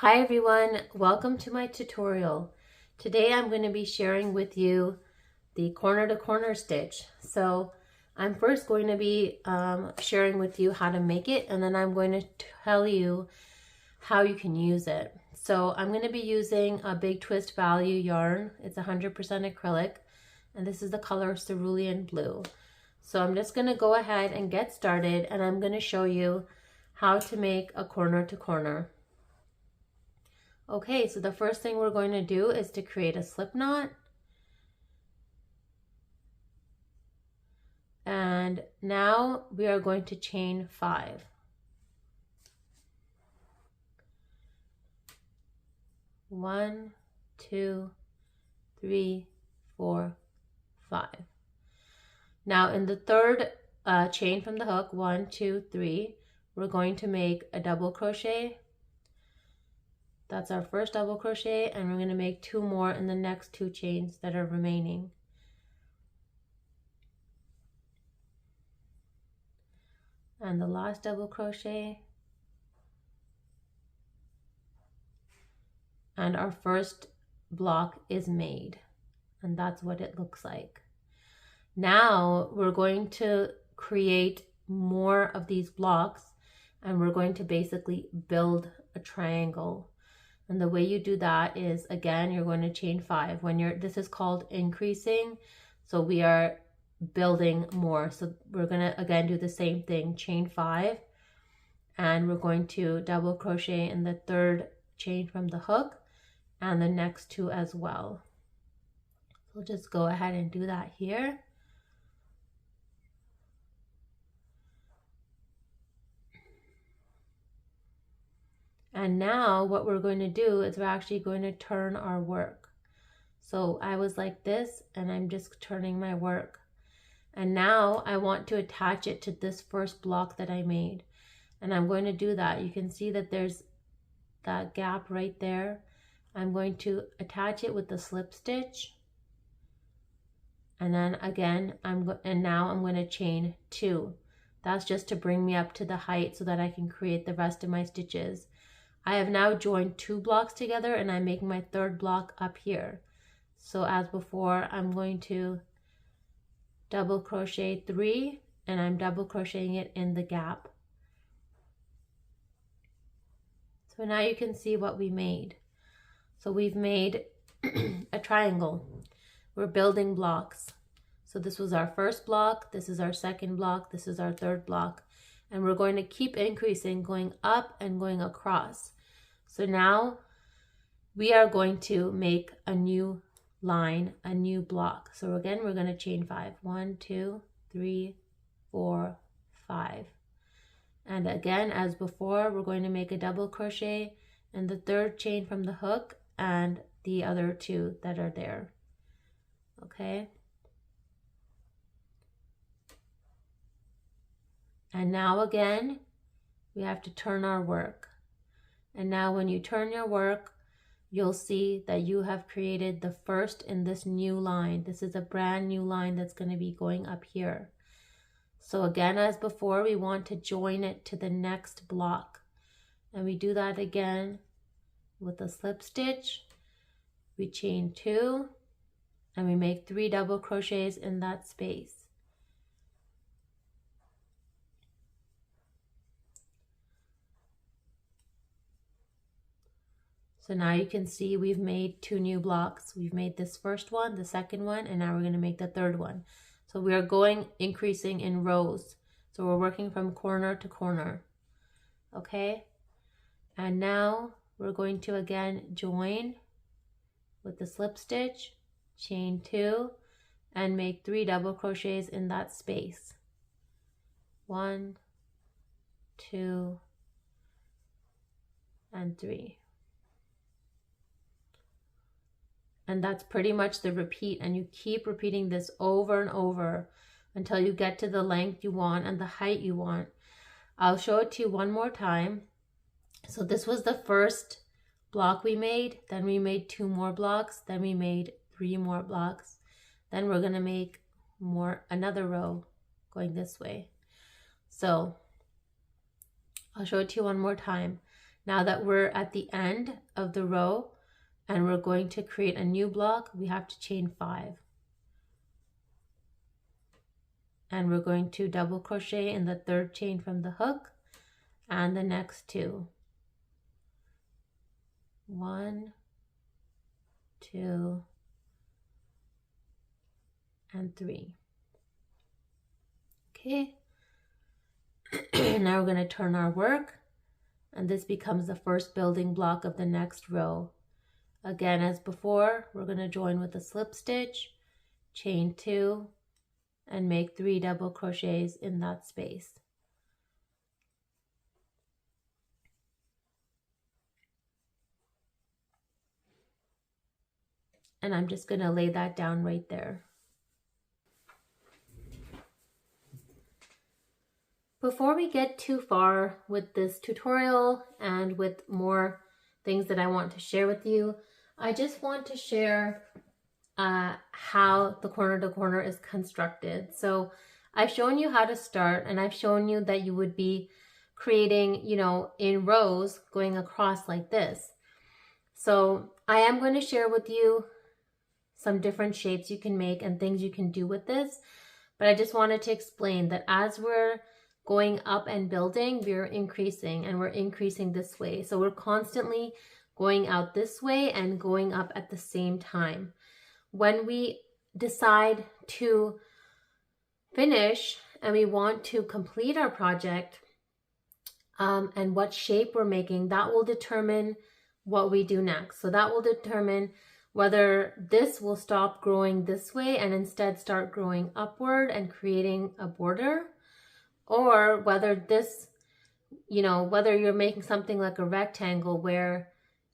Hi everyone, welcome to my tutorial. Today I'm going to be sharing with you the corner to corner stitch. So I'm first going to be sharing with you how to make it, and then I'm going to tell you how you can use it. So I'm going to be using a Big Twist Value yarn. It's 100% acrylic, and this is the color Cerulean Blue. So I'm just going to go ahead and get started, and I'm going to show you how to make a corner to corner. Okay, so the first thing we're going to do is to create a slip knot. And now we are going to chain 5. One, 2, 3, 4, 5. Now in the third chain from the hook, 1, 2, 3, we're going to make a double crochet. That's our first double crochet, and we're going to make 2 more in the next 2 chains that are remaining. And the last double crochet. And our first block is made, and that's what it looks like. Now we're going to create more of these blocks, and we're going to basically build a triangle. And the way you do that is, again, you're going to chain 5. This is called increasing, so we are building more. So we're going to again do the same thing, chain 5, and we're going to double crochet in the third chain from the hook and the next 2 as well. So just go ahead and do that here. And now what we're going to do is we're actually going to turn our work. So I was like this, and I'm just turning my work. And now I want to attach it to this first block that I made. And I'm going to do that. You can see that there's that gap right there. I'm going to attach it with the slip stitch. And then again, now I'm going to chain 2. That's just to bring me up to the height so that I can create the rest of my stitches. I have now joined 2 blocks together, and I'm making my third block up here. So as before, I'm going to double crochet 3, and I'm double crocheting it in the gap. So now you can see what we made. So we've made a triangle. We're building blocks. So this was our first block, this is our second block, this is our third block. And we're going to keep increasing, going up and going across. So now we are going to make a new line, a new block. So again, we're going to chain 5. 1, 2, 3, 4, 5. And again, as before, we're going to make a double crochet in the third chain from the hook and the other 2 that are there. Okay. And now again, we have to turn our work. And now when you turn your work, you'll see that you have created the first in this new line. This is a brand new line that's going to be going up here. So again, as before, we want to join it to the next block. And we do that again with a slip stitch. We chain 2, and we make 3 double crochets in that space. So now you can see we've made 2 new blocks. We've made this first one, the second one, and now we're going to make the third one. So we are increasing in rows. So we're working from corner to corner. Okay? And now we're going to again join with the slip stitch, chain 2, and make 3 double crochets in that space. 1, 2, and 3. And that's pretty much the repeat, and you keep repeating this over and over until you get to the length you want and the height you want. I'll show it to you one more time. So this was the first block we made, then we made 2 more blocks, then we made 3 more blocks. Then we're going to make another row going this way. So I'll show it to you one more time. Now that we're at the end of the row and we're going to create a new block, we have to chain 5. And we're going to double crochet in the 3rd chain from the hook and the next 2. 1, 2, and 3. Okay. Now we're going to turn our work, and this becomes the first building block of the next row. Again, as before, we're going to join with a slip stitch, chain 2, and make 3 double crochets in that space. And I'm just going to lay that down right there. Before we get too far with this tutorial and with more things that I want to share with you, I just want to share how the corner to corner is constructed. So I've shown you how to start, and I've shown you that you would be creating, you know, in rows going across like this. So I am going to share with you some different shapes you can make and things you can do with this. But I just wanted to explain that as we're going up and building, we're increasing, and we're increasing this way. So we're constantly going out this way and going up at the same time. When we decide to finish and we want to complete our project and what shape we're making, that will determine what we do next. So that will determine whether this will stop growing this way and instead start growing upward and creating a border, or whether this, you know, whether you're making something like a rectangle where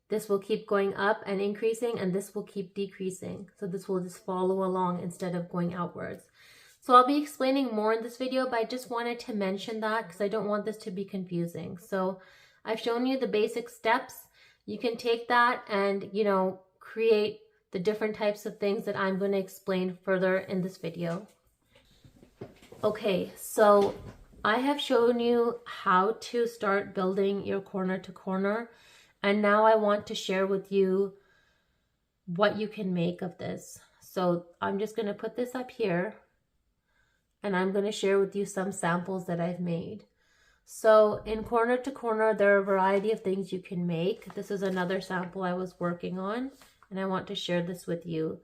this will keep going up and increasing and this will keep decreasing. So this will just follow along instead of going outwards. So I'll be explaining more in this video, but I just wanted to mention that because I don't want this to be confusing. So I've shown you the basic steps. You can take that and, you know, create the different types of things that I'm going to explain further in this video. Okay, so I have shown you how to start building your corner to corner, and now I want to share with you what you can make of this. So I'm just going to put this up here, and I'm going to share with you some samples that I've made. So in corner to corner, there are a variety of things you can make. This is another sample I was working on, and I want to share this with you.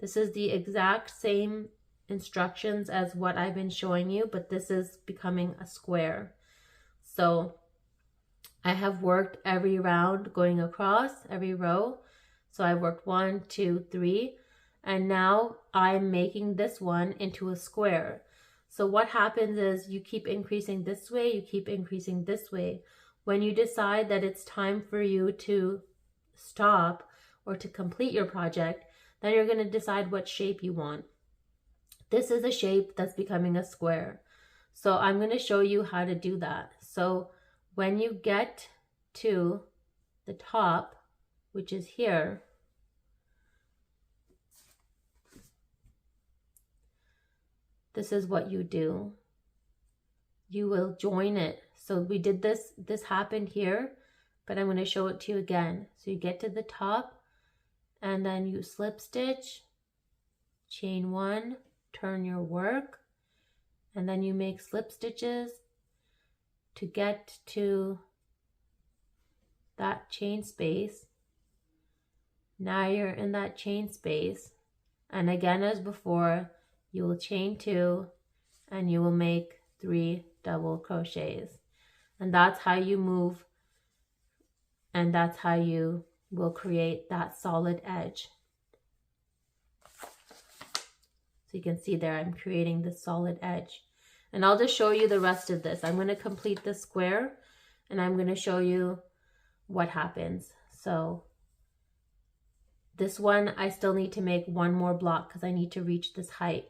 This is the exact same instructions as what I've been showing you, but this is becoming a square. So I have worked every round going across every row. So I worked 1, 2, 3, and now I'm making this one into a square. So what happens is you keep increasing this way, you keep increasing this way. When you decide that it's time for you to stop or to complete your project, then you're going to decide what shape you want. This is a shape that's becoming a square. So I'm going to show you how to do that. So when you get to the top, which is here, this is what you do. You will join it. So we did this happened here, but I'm going to show it to you again. So you get to the top and then you slip stitch, chain 1, turn your work, and then you make slip stitches to get to that chain space. Now you're in that chain space, and again as before, you will chain 2 and you will make 3 double crochets, and that's how you move, and that's how you will create that solid edge. So you can see there I'm creating this solid edge, and I'll just show you the rest of this. I'm going to complete this square and I'm going to show you what happens. So this one I still need to make one more block because I need to reach this height.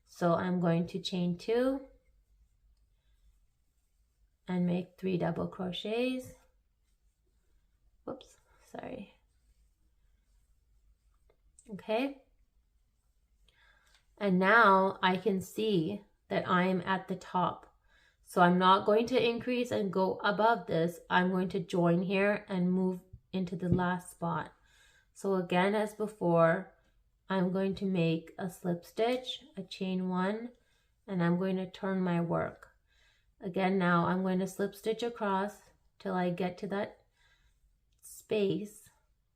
So I'm going to chain 2 and make 3 double crochets. Whoops, sorry. Okay. And now I can see that I am at the top. So I'm not going to increase and go above this. I'm going to join here and move into the last spot. So again, as before, I'm going to make a slip stitch, a chain 1, and I'm going to turn my work. Again, now I'm going to slip stitch across till I get to that space,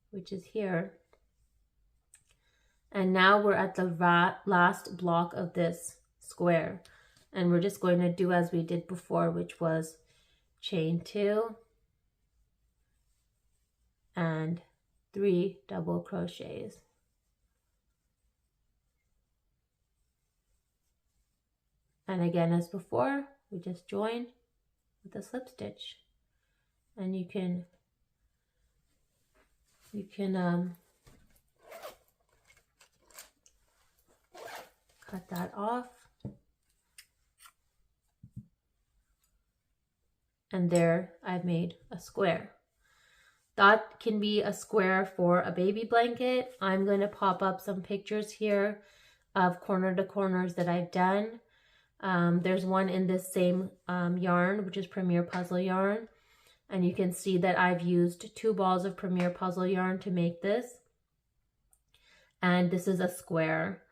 which is here. And now we're at the last block of this square. And we're just going to do as we did before, which was chain 2 and 3 double crochets. And again, as before, we just join with a slip stitch. And you can cut that off. And there I've made a square. That can be a square for a baby blanket. I'm going to pop up some pictures here of corner to corners that I've done. There's one in this same yarn, which is Premier Puzzle yarn. And you can see that I've used 2 balls of Premier Puzzle yarn to make this. And this is a square.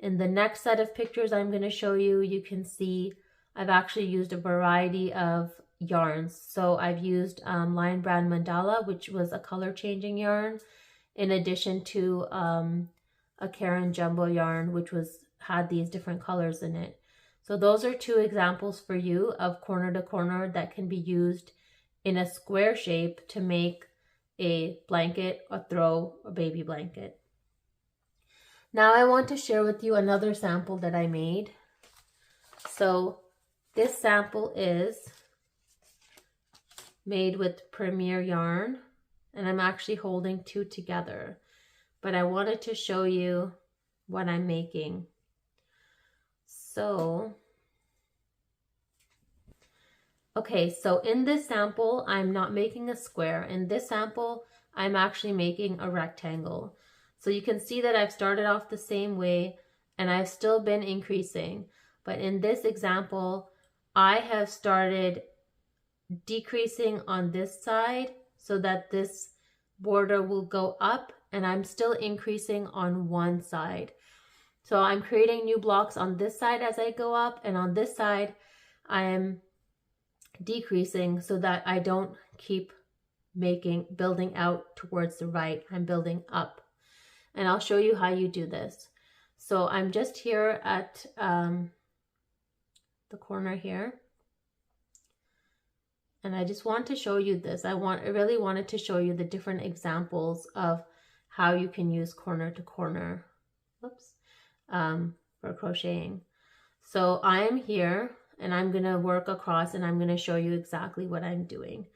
In the next set of pictures I'm going to show you, you can see I've actually used a variety of yarns. So I've used Lion Brand Mandala, which was a color changing yarn, in addition to a Karen Jumbo yarn, which had these different colors in it. So those are 2 examples for you of corner to corner that can be used in a square shape to make a blanket, a throw, a baby blanket. Now I want to share with you another sample that I made. So this sample is made with Premier yarn, and I'm actually holding 2 together, but I wanted to show you what I'm making. So, okay, so in this sample, I'm not making a square. In this sample, I'm actually making a rectangle. So you can see that I've started off the same way and I've still been increasing. But in this example, I have started decreasing on this side so that this border will go up, and I'm still increasing on one side. So I'm creating new blocks on this side as I go up, and on this side I am decreasing so that I don't keep building out towards the right. I'm building up, and I'll show you how you do this. So I'm just here at the corner here, and I just want to show you this. I really wanted to show you the different examples of how you can use corner to corner, for crocheting. So I am here and I'm gonna work across, and I'm gonna show you exactly what I'm doing.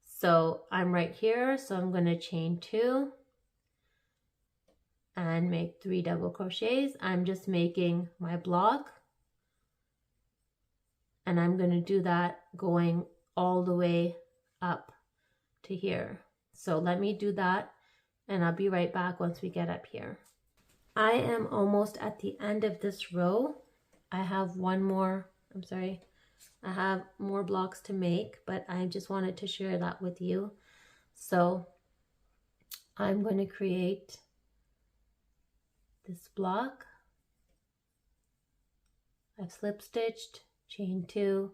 So I'm right here, so I'm gonna chain 2 and make 3 double crochets. I'm just making my block, and I'm gonna do that going all the way up to here. So let me do that, and I'll be right back once we get up here. I am almost at the end of this row. I have I have more blocks to make, but I just wanted to share that with you. So I'm going to create this block. I've slip stitched, chain 2,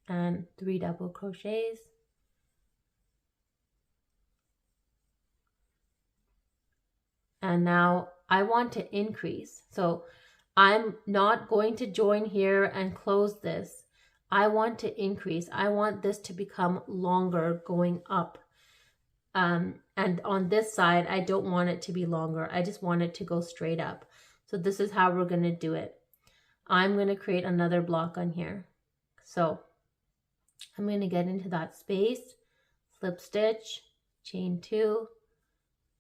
and 3 double crochets. And now I want to increase. So I'm not going to join here and close this. I want to increase. I want this to become longer going up. And on this side, I don't want it to be longer. I just want it to go straight up. So this is how we're going to do it. I'm going to create another block on here. So I'm going to get into that space, slip stitch, chain 2,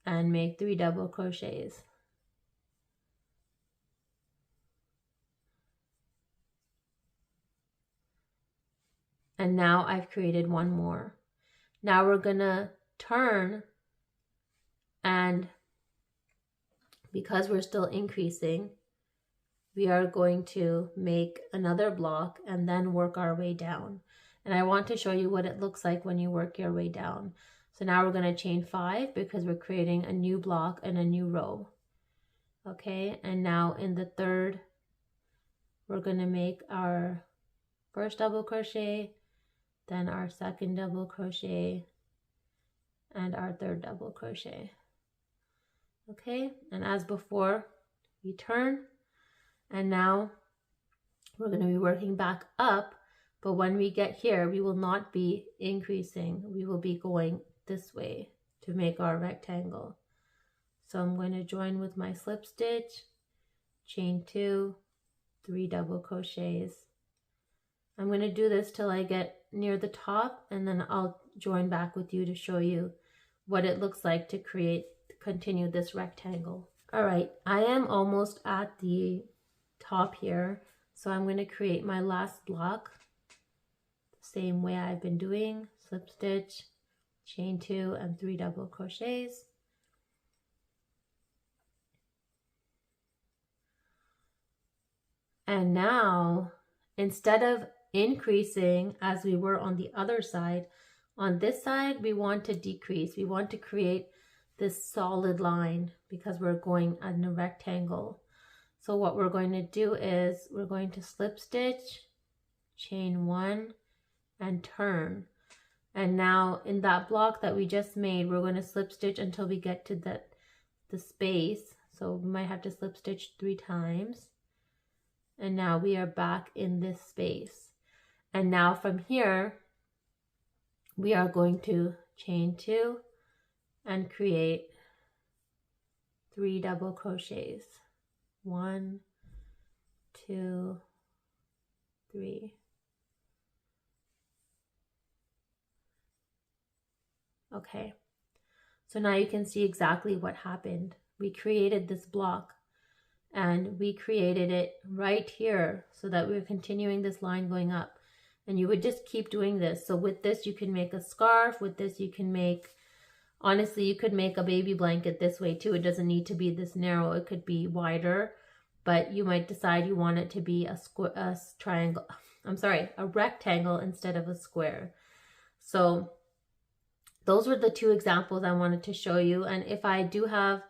and make 3 double crochets. And now I've created one more. Now we're gonna turn, and because we're still increasing, we are going to make another block and then work our way down. And I want to show you what it looks like when you work your way down. So now we're going to chain 5 because we're creating a new block and a new row. Okay, and now in the third, we're going to make our first double crochet, then our second double crochet, and our third double crochet. Okay, and as before, we turn, and now we're going to be working back up, but when we get here, we will not be increasing. We will be going this way to make our rectangle. So I'm going to join with my slip stitch, chain 2, 3 double crochets. I'm going to do this till I get near the top, and then I'll join back with you to show you what it looks like to continue this rectangle. All right, I am almost at the top here, so I'm going to create my last block the same way I've been doing. Slip stitch, chain 2, and 3 double crochets. And now, instead of increasing as we were on the other side, on this side we want to decrease. We want to create this solid line because we're going in a rectangle. So what we're going to do is we're going to slip stitch, chain 1, and turn. And now in that block that we just made, we're going to slip stitch until we get to the space. So we might have to slip stitch 3 times. And now we are back in this space. And now from here, we are going to chain 2 and create 3 double crochets. 1, 2, 3. Okay, so now you can see exactly what happened. We created this block and we created it right here so that we're continuing this line going up. And you would just keep doing this. So with this, you can make a scarf. With this, you can make, honestly, you could make a baby blanket this way too. It doesn't need to be this narrow. It could be wider, but you might decide you want it to be a rectangle instead of a square. So those were the 2 examples I wanted to show you. And if I do have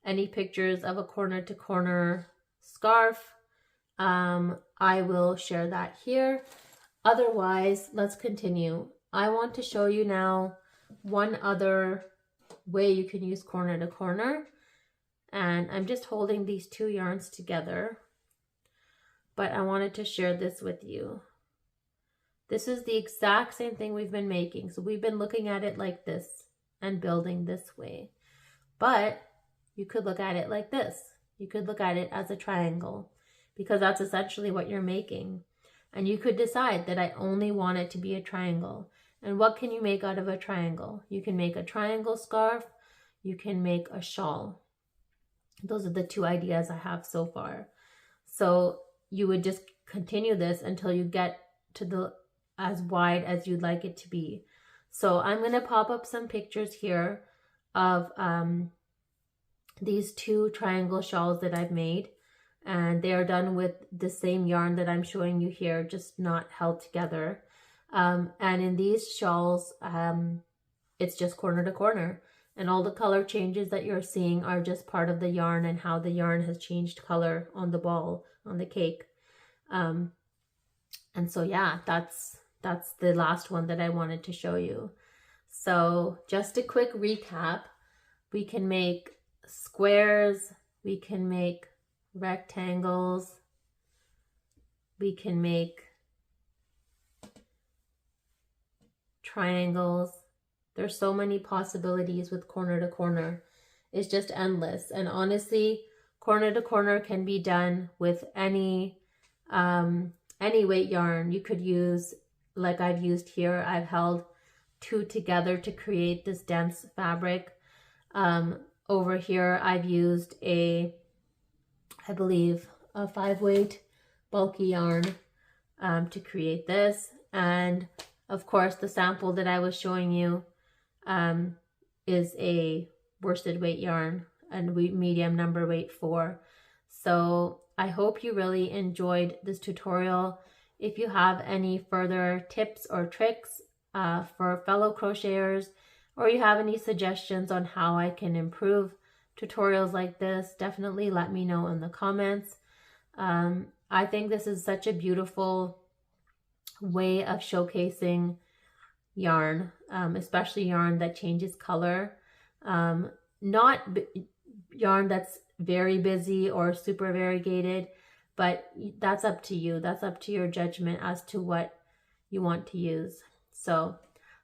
any pictures of a corner to corner scarf, I will share that here. Otherwise, let's continue. I want to show you now one other way you can use corner to corner. And I'm just holding these 2 yarns together, but I wanted to share this with you. This is the exact same thing we've been making. So we've been looking at it like this and building this way, but you could look at it like this. You could look at it as a triangle because that's essentially what you're making. And you could decide that I only want it to be a triangle. And what can you make out of a triangle? You can make a triangle scarf. You can make a shawl. Those are the 2 ideas I have so far. So you would just continue this until you get to as wide as you'd like it to be. So I'm going to pop up some pictures here of these 2 triangle shawls that I've made, and they are done with the same yarn that I'm showing you here, just not held together. And in these shawls, it's just corner to corner, and all the color changes that you're seeing are just part of the yarn and how the yarn has changed color on the ball, on the cake. And so yeah, that's the last one that I wanted to show you. So just a quick recap, we can make squares, we can make rectangles, we can make triangles. There's so many possibilities with corner to corner. It's just endless. And honestly, corner to corner can be done with any weight yarn. You could use, like I've used here, I've held 2 together to create this dense fabric. Over here, I've used I believe a 5-weight bulky yarn to create this. And of course, the sample that I was showing you is a worsted weight yarn and medium number weight 4. So I hope you really enjoyed this tutorial. If you have any further tips or tricks for fellow crocheters, or you have any suggestions on how I can improve tutorials like this, definitely let me know in the comments. I think this is such a beautiful way of showcasing yarn, especially yarn that changes color. Not yarn that's very busy or super variegated, but that's up to you. That's up to your judgment as to what you want to use. So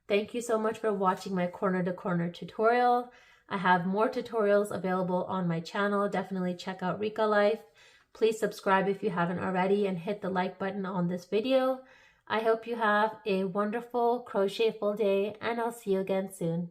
thank you so much for watching my corner to corner tutorial. I have more tutorials available on my channel. Definitely check out Rika Life. Please subscribe if you haven't already and hit the like button on this video. I hope you have a wonderful crochetful day, and I'll see you again soon.